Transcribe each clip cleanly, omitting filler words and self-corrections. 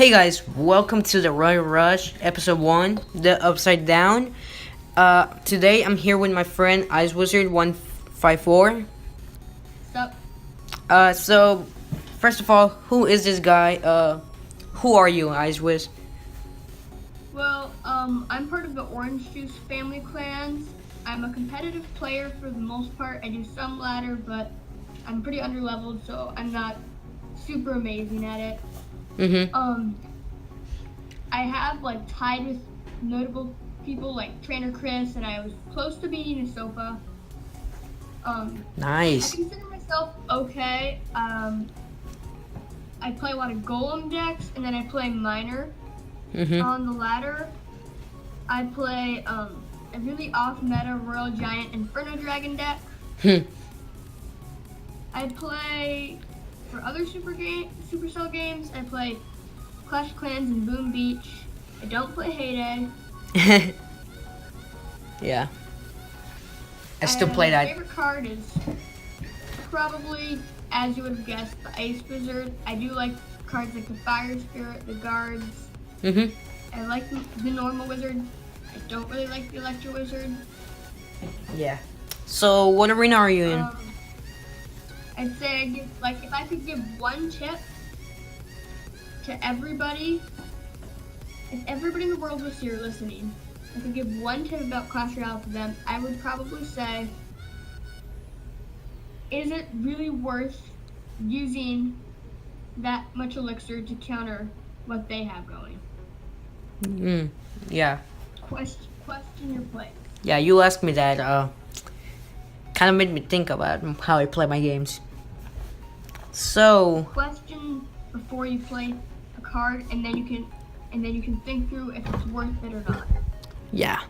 Hey guys, welcome to the Royal Rush episode 1, the Upside Down. Today I'm here with my friend Ice Wizard 154. Sup? So first of all, who is this guy? Who are you, Ice Wiz? Well, I'm part of the Orange Juice family clans. I'm a competitive player for the most part. I do some ladder, but I'm pretty underleveled, so I'm not super amazing at it. I have tied with notable people like Trainer Chris, and I was close to beating Asopa. Nice. I consider myself okay. I play a lot of Golem decks, and then I play Miner. On the ladder, I play a really off-meta Royal Giant Inferno Dragon deck. I play for other Supercell games. I play Clash of Clans and Boom Beach. I don't play Heyday. Yeah. I still play My that. favorite card is probably, as you would have guessed, the Ice Wizard. I do like cards like the Fire Spirit, the Guards. I like the normal Wizard. I don't really like the Electro Wizard. Yeah. So what arena are you in? I'd say if I could give one tip to everybody, if everybody in the world was here listening, I could give one tip about Clash Royale to them, I would probably say, is it really worth using that much elixir to counter what they have going? Yeah. Question your play. Yeah, you asked me that. Kind of made me think about how I play my games. So. Question before you play a card, and then you can think through if it's worth it or not. Yeah.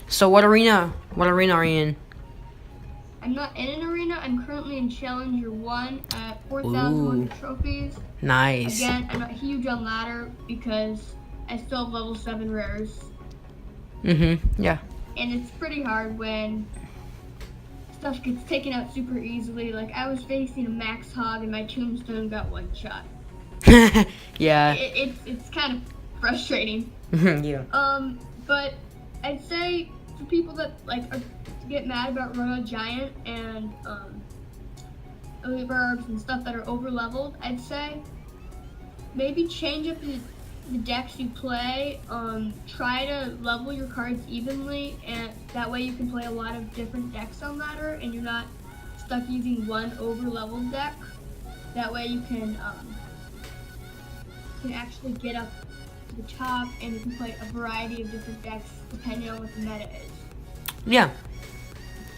So what arena are you in? I'm not in an arena. I'm currently in Challenger 1 at 4,100 trophies. Nice. Again, I'm not huge on ladder because I still have level 7 rares. Yeah. And it's pretty hard when stuff gets taken out super easily. Like, I was facing a Max Hog and my tombstone got one shot. Yeah. It's kind of frustrating. Yeah. But I'd say for people that get mad about Royal Giant and Elite Verbs and stuff that are over leveled, I'd say maybe change up the decks you play. Try to level your cards evenly, and that way you can play a lot of different decks on ladder, and you're not stuck using one over leveled deck. That way you can actually get up to the top, and you can play a variety of different decks depending on what the meta is. Yeah.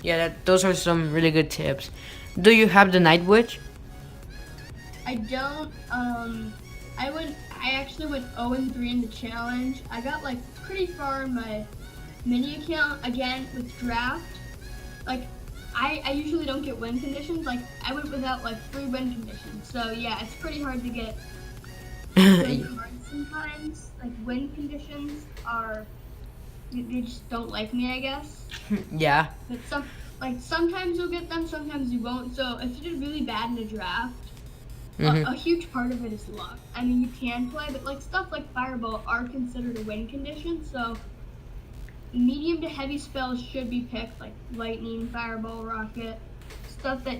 Yeah, those are some really good tips. Do you have the Night Witch? I don't. I actually went 0-3 in the challenge. I got pretty far in my mini account again with draft. I usually don't get win conditions. I went without 3 win conditions. So yeah, it's pretty hard to get good cards sometimes. Win conditions are, they just don't like me, I guess. Yeah. But sometimes you'll get them, sometimes you won't. So if you did really bad in a draft, a huge part of it is luck. I mean, you can play, but stuff like Fireball are considered a win condition. So medium to heavy spells should be picked, like Lightning, Fireball, Rocket, stuff that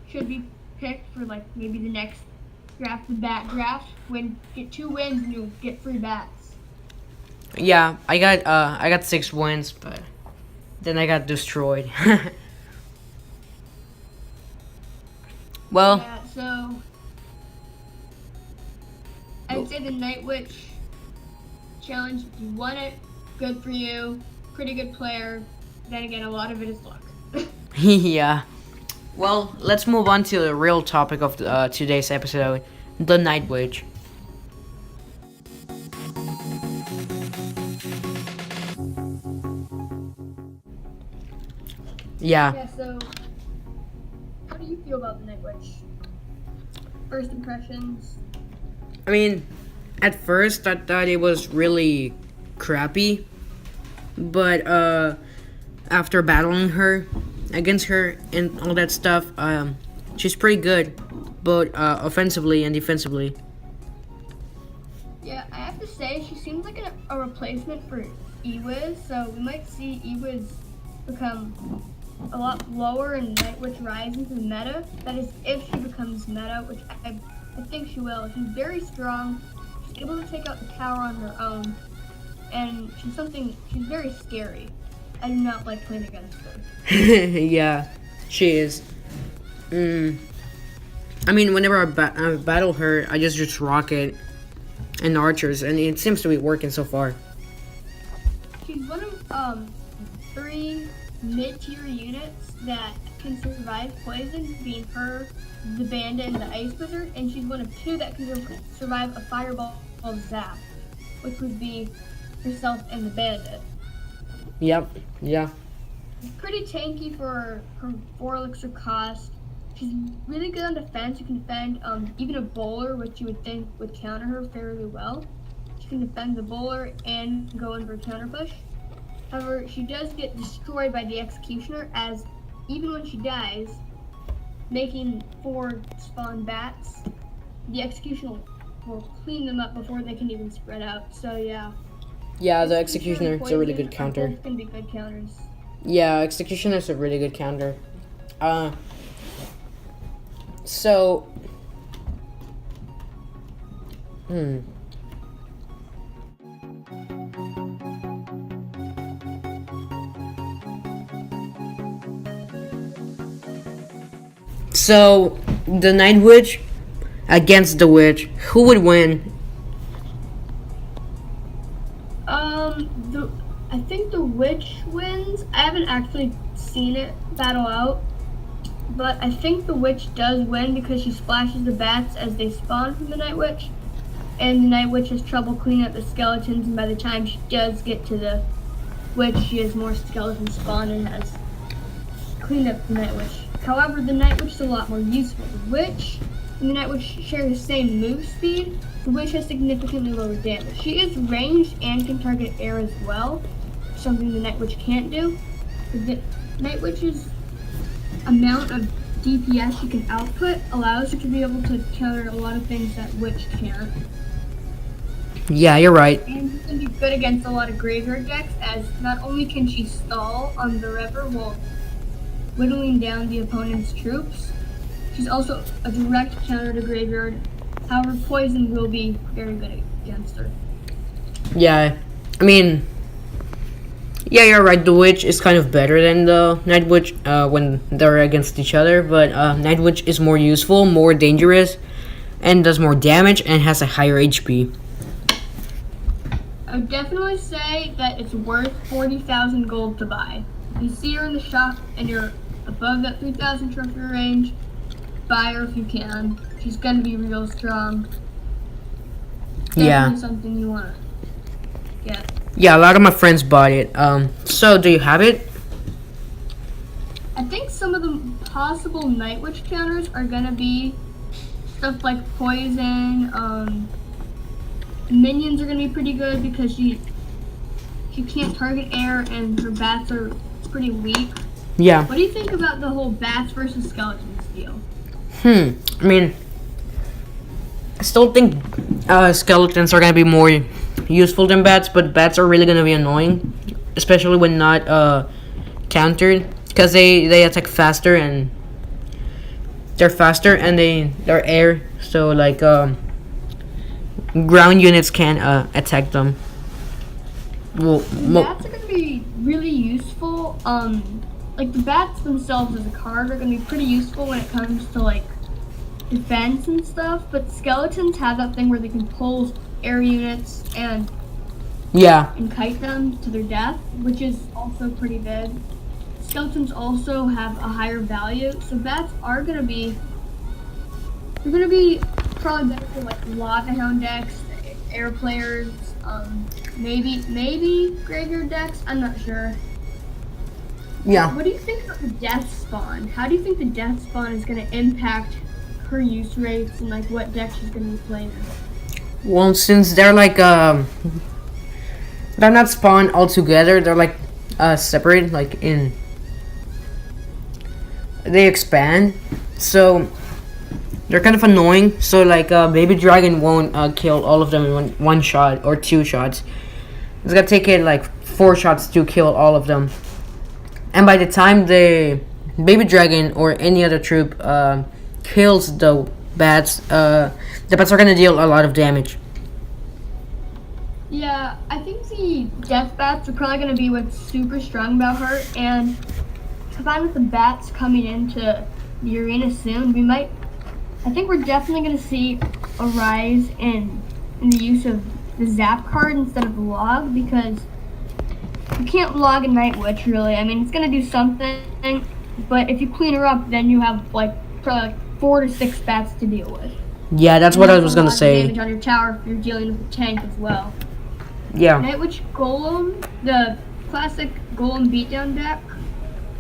should be picked for maybe the next draft, the bat draft. Get 2 wins and you'll get free bats. Yeah, I got 6 wins, but then I got destroyed. Well. Yeah, so I'd say the Night Witch challenge, if you won it, good for you. Pretty good player. Then again, a lot of it is luck. Yeah. Well, let's move on to the real topic of today's episode, the Night Witch. Yeah. Yeah, so how do you feel about the Night Witch? First impressions? I mean, at first I thought it was really crappy, but after battling her against her and all that stuff, she's pretty good, both offensively and defensively. Yeah, I have to say, she seems like a replacement for Ewiz, so we might see Ewiz become a lot lower and Night Witch rise into the meta. That is, if she becomes meta, which I think she will. She's very strong. She's able to take out the tower on her own, and she's very scary. I do not like playing against her. Yeah, she is. I mean, whenever I battle her, I just use rocket and archers, and it seems to be working so far. She's one of 3 mid-tier units that can survive poison, being her, the bandit, and the ice wizard, and she's one of 2 that can survive a fireball zap, which would be herself and the bandit. Yep, yeah. She's pretty tanky for her 4 elixir cost. She's really good on defense. You can defend even a bowler, which you would think would counter her fairly well. She can defend the bowler and go in for a counter push. However, she does get destroyed by the executioner, as even when she dies, making 4 spawn bats, the executioner will clean them up before they can even spread out. So yeah. Yeah, the executioner is a really good counter. Both can be good counters. Yeah, executioner is a really good counter. So, So, the Night Witch against the Witch, who would win? I think the Witch wins. I haven't actually seen it battle out, but I think the Witch does win because she splashes the bats as they spawn from the Night Witch, and the Night Witch has trouble cleaning up the skeletons, and by the time she does get to the Witch, she has more skeletons spawn and has cleaned up the Night Witch. However, the Night Witch is a lot more useful. The Witch and the Night Witch share the same move speed. The Witch has significantly lower damage. She is ranged and can target air as well, something the Night Witch can't do. The Night Witch's amount of DPS she can output allows her to be able to counter a lot of things that Witch can't. Yeah, you're right. And she can be good against a lot of graveyard decks, as not only can she stall on the river while whittling down the opponent's troops, she's also a direct counter to graveyard. However, poison will be very good against her. Yeah, I mean, yeah, you're right. The Witch is kind of better than the Night Witch when they're against each other, but Night Witch is more useful, more dangerous, and does more damage and has a higher HP. I would definitely say that it's worth 40,000 gold to buy. If you see her in the shop and you're above that 3,000 trophy range, buy her if you can. She's gonna be real strong. Definitely something you wanna get. Yeah, a lot of my friends bought it. So do you have it? I think some of the possible Night Witch counters are gonna be stuff like poison. Minions are gonna be pretty good because she can't target air and her bats are pretty weak. Yeah. What do you think about the whole bats versus skeletons deal? I mean, I still think skeletons are gonna be more useful than bats, but bats are really gonna be annoying, especially when not countered, because they attack faster and they're faster and they're air, so like ground units can't attack them. Well, bats are gonna be really useful. Like the bats themselves as a card are gonna be pretty useful when it comes to like defense and stuff, but skeletons have that thing where they can pull air units and kite them to their death, which is also pretty big. Skeletons also have a higher value, so bats are gonna be probably better for like lava hound decks, air players, maybe graveyard decks. I'm not sure. Yeah. What do you think about the death spawn? How do you think the death spawn is going to impact her use rates and like what deck she's going to be playing in? Well, since they're like they're not spawned all together, they're like separate, like they expand. So They're kind of annoying. So like baby dragon won't kill all of them in one shot or 2 shots. It's gonna take it like 4 shots to kill all of them. And by the time the baby dragon or any other troop kills the bats are gonna deal a lot of damage. Yeah, I think the death bats are probably going to be what's super strong about her, and combined with the bats coming into the arena soon, I think we're definitely going to see a rise in the use of the zap card instead of the log, because you can't log a Night Witch, really. I mean, it's going to do something, but if you clean her up, then you have probably 4 to 6 bats to deal with. Yeah, that's what I was going to say. Damage on your tower if you're dealing with a tank as well. Yeah. Night Witch Golem, the classic Golem beatdown deck.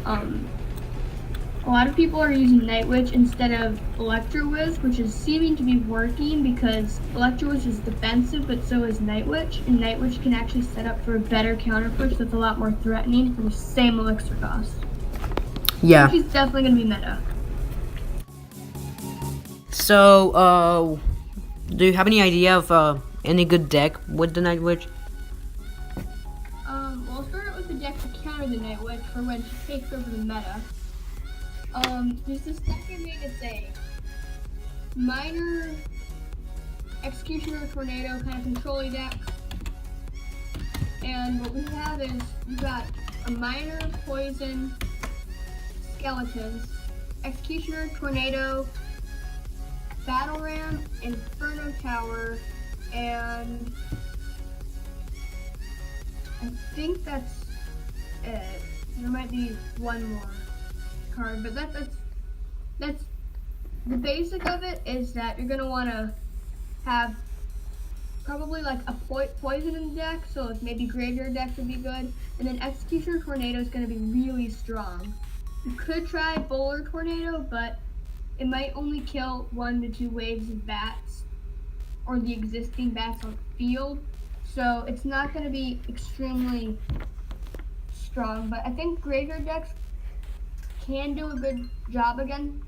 A lot of people are using Night Witch instead of Electro Wiz, which is seeming to be working because Electro Wiz is defensive, but so is Night Witch, and Night Witch can actually set up for a better counter push that's a lot more threatening for the same elixir cost. Yeah. She's definitely going to be meta. So, do you have any idea of any good deck with the Night Witch? Well, I'll start out with the deck to counter the Night Witch for when she takes over the meta. There's this deck I made. It's a minor Executioner Tornado kind of control deck. And what we have is we've got a minor Poison, Skeletons, Executioner Tornado, Battle Ram, Inferno Tower, and I think that's it. There might be one more card, but that's the basic of it. Is that you're gonna want to have probably like a poison in the deck, so if maybe graveyard decks would be good, and then Executioner Tornado is gonna be really strong. You could try Bowler Tornado, but it might only kill 1 to 2 waves of bats or the existing bats on the field, so it's not going to be extremely strong, but I think graveyard decks can do a good job again.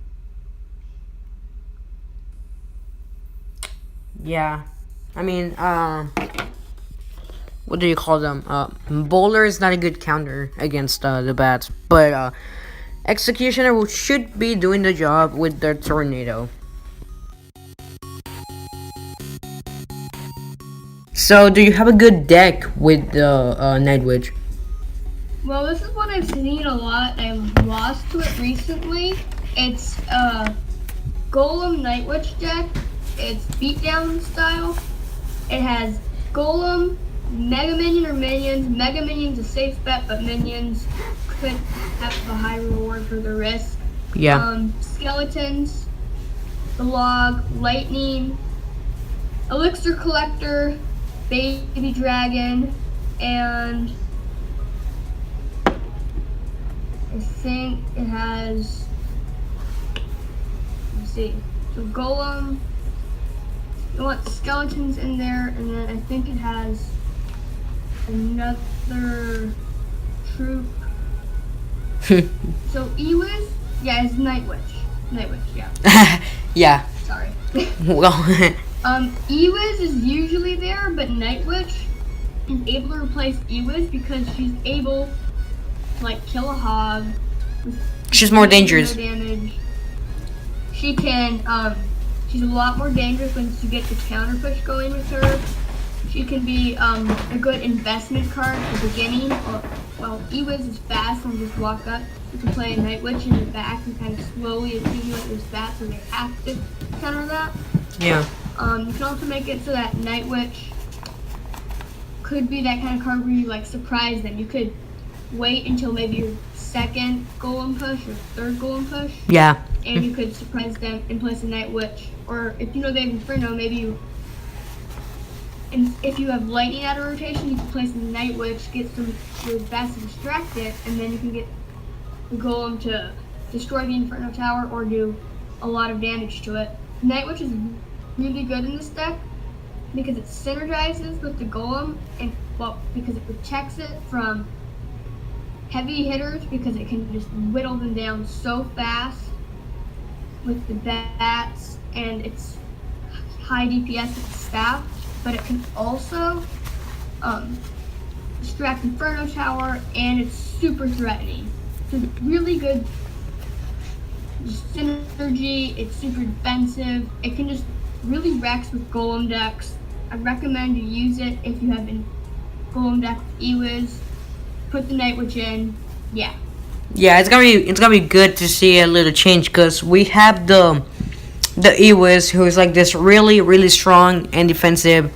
Yeah, I mean, what do you call them? Bowler is not a good counter against the bats, but Executioner should be doing the job with their Tornado. So, do you have a good deck with the Night Witch? Well, this is what I've seen a lot. I've lost to it recently. It's a Golem Night Witch deck. It's beatdown style. It has Golem, Mega Minion or Minions. Mega Minion's a safe bet, but Minions could have a high reward for the risk. Yeah. Skeletons, the Log, Lightning, Elixir Collector, Baby Dragon, and I think it has, let's see, so Golem, you want Skeletons in there, and then I think it has another troop. So Ewiz, yeah, it's Night Witch. Night Witch, yeah. Yeah. Sorry. Well, Ewiz is usually there, but Night Witch is able to replace Ewiz because she's able to like kill a hog. she's more dangerous. No damage. She can, she's a lot more dangerous once you get the counter push going with her. She can be a good investment card at the beginning. Well, Ewiz is fast and just walk up. You can play a Night Witch in the back and kind of slowly accumulate your stats, so they have to counter that. Yeah. You can also make it so that Night Witch could be that kind of card where you like surprise them. You could wait until maybe your second Golem push or third Golem push. Yeah. And you could surprise them and place a Night Witch. Or if you know they have Inferno, maybe you. And if you have Lightning out of rotation, you can place a Night Witch, get some your bats to distract it, and then you can get the Golem to destroy the Inferno Tower or do a lot of damage to it. Night Witch is really good in this deck because it synergizes with the Golem, and well, because it protects it from heavy hitters because it can just whittle them down so fast. with the bats, and it's high DPS with the staff, but it can also distract Inferno Tower, and it's super threatening. It's really good synergy. It's super defensive. It can just really wrecks with Golem decks. I recommend you use it if you have a Golem deck with Ewiz. Put the Night Witch in. Yeah. Yeah, it's gonna be good to see a little change because we have the Ewiz, who is like this really strong and defensive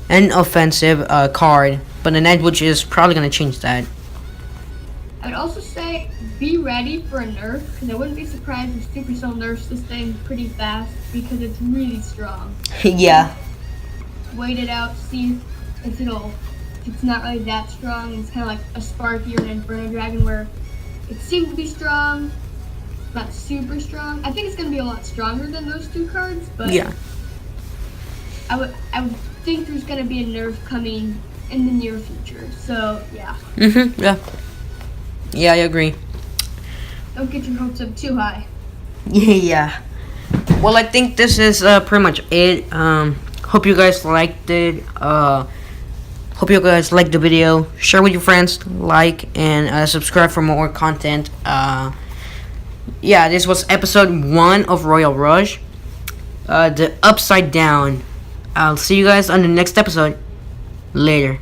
and offensive card, but the Night Witch is probably gonna change that. I'd also say be ready for a nerf, because I wouldn't be surprised if Supercell nerfs this thing pretty fast because it's really strong. Yeah. Wait it out, see if it's not really that strong. It's kind of like a Sparky or an Inferno Dragon where it seems to be strong, not super strong. I think it's going to be a lot stronger than those two cards, but yeah, I would think there's going to be a nerf coming in the near future. So yeah. Yeah, I agree. Don't get your hopes up too high. Yeah. Well, I think this is pretty much it. Hope you guys liked it. Hope you guys liked the video. Share with your friends, like, and subscribe for more content. Yeah, this was episode 1 of Royal Rush. The Upside Down. I'll see you guys on the next episode. Later.